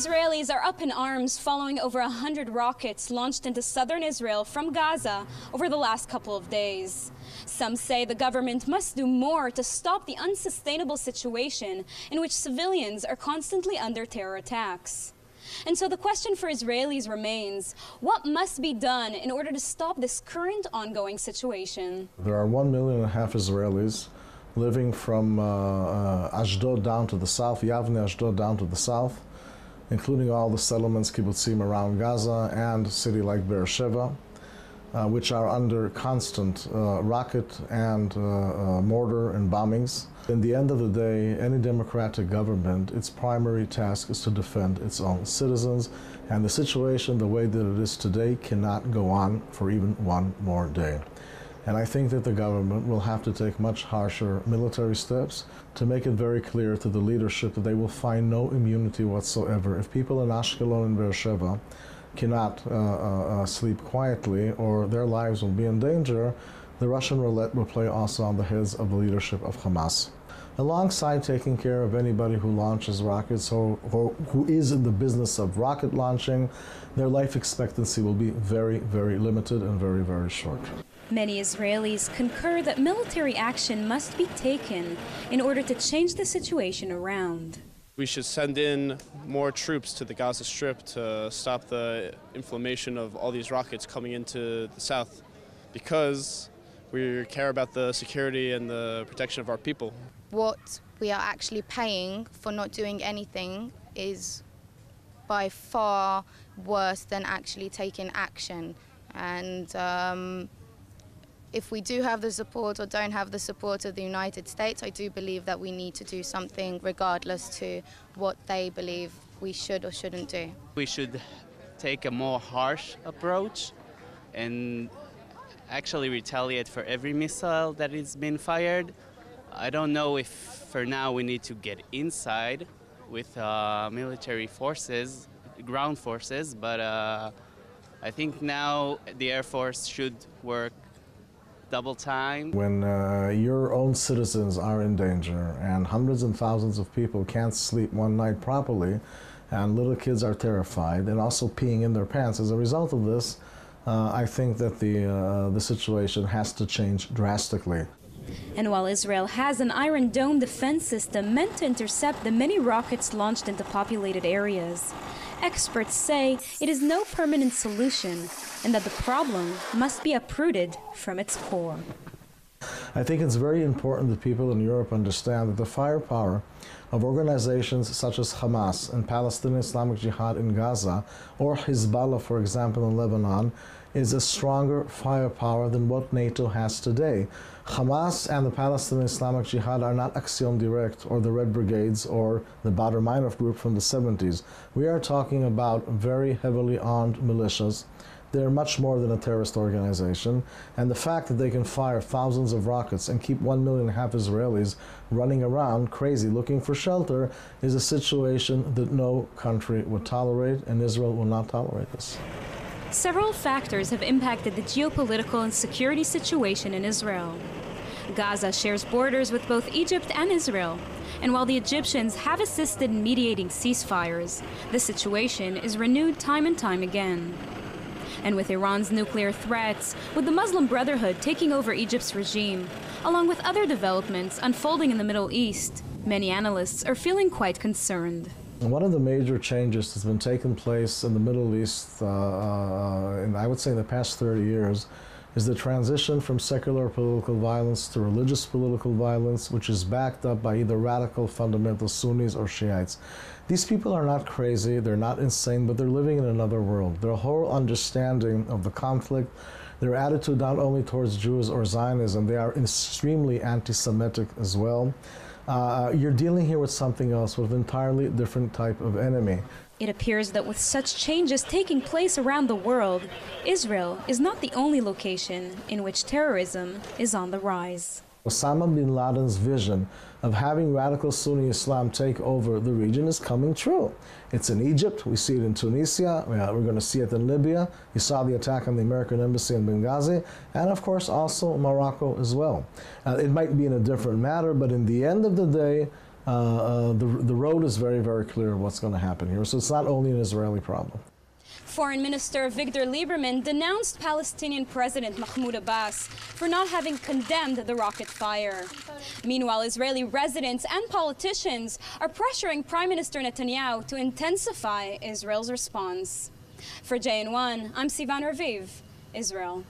Israelis are up in arms following over 100 rockets launched into southern Israel from Gaza over the last couple of days. Some say the government must do more to stop the unsustainable situation in which civilians are constantly under terror attacks. And so the question for Israelis remains, what must be done in order to stop this current ongoing situation? There are 1.5 million Israelis living from Ashdod down to the south, Yavne, Ashdod down to the south, including all the settlements, kibbutzim around Gaza and a city like Beersheba, which are under constant rocket and mortar and bombings. In the end of the day, any democratic government, its primary task is to defend its own citizens, and the situation, the way that it is today, cannot go on for even one more day. And I think that the government will have to take much harsher military steps to make it very clear to the leadership that they will find no immunity whatsoever. If people in Ashkelon and Beersheba cannot sleep quietly or their lives will be in danger, the Russian roulette will play also on the heads of the leadership of Hamas. Alongside taking care of anybody who launches rockets or who is in the business of rocket launching, their life expectancy will be very, very limited and very, very short. Many Israelis concur that military action must be taken in order to change the situation around. We should send in more troops to the Gaza Strip to stop the inflammation of all these rockets coming into the south, because we care about the security and the protection of our people. What we are actually paying for not doing anything is by far worse than actually taking action. And if we do have the support or don't have the support of the United States, I do believe that we need to do something regardless to what they believe we should or shouldn't do. We should take a more harsh approach and actually retaliate for every missile that is being fired. I don't know if for now we need to get inside with military forces, ground forces, but I think now the Air Force should work double time. When your own citizens are in danger and hundreds and thousands of people can't sleep one night properly and little kids are terrified and also peeing in their pants as a result of this, I think that the situation has to change drastically. And while Israel has an Iron Dome defense system meant to intercept the many rockets launched into populated areas, experts say it is no permanent solution and that the problem must be uprooted from its core. I think it's very important that people in Europe understand that the firepower of organizations such as Hamas and Palestinian Islamic Jihad in Gaza, or Hezbollah, for example, in Lebanon, is a stronger firepower than what NATO has today. Hamas and the Palestinian Islamic Jihad are not Action Direct or the Red Brigades or the Badr Meinhof group from the 70s. We are talking about very heavily armed militias. They're much more than a terrorist organization, and the fact that they can fire thousands of rockets and keep 1.5 million Israelis running around crazy looking for shelter is a situation that no country would tolerate, and Israel will not tolerate this. Several factors have impacted the geopolitical and security situation in Israel. Gaza shares borders with both Egypt and Israel, and while the Egyptians have assisted in mediating ceasefires, the situation is renewed time and time again. And with Iran's nuclear threats, with the Muslim Brotherhood taking over Egypt's regime, along with other developments unfolding in the Middle East, many analysts are feeling quite concerned. One of the major changes that's been taking place in the Middle East, I would say in the past 30 years, is the transition from secular political violence to religious political violence, which is backed up by either radical fundamental Sunnis or Shiites. These people are not crazy, they're not insane, but they're living in another world. Their whole understanding of the conflict, their attitude not only towards Jews or Zionism, they are extremely anti-Semitic as well. You're dealing here with something else, with an entirely different type of enemy. It appears that with such changes taking place around the world, Israel is not the only location in which terrorism is on the rise. Osama bin Laden's vision of having radical Sunni Islam take over the region is coming true. It's in Egypt, we see it in Tunisia, we're going to see it in Libya, you saw the attack on the American embassy in Benghazi, and of course also Morocco as well. It might be in a different matter, but in the end of the day, the road is very, very clear what's going to happen here. So it's not only an Israeli problem. Foreign Minister Victor Lieberman denounced Palestinian President Mahmoud Abbas for not having condemned the rocket fire. Meanwhile, Israeli residents and politicians are pressuring Prime Minister Netanyahu to intensify Israel's response. For JN1, I'm Sivan Raviv, Israel.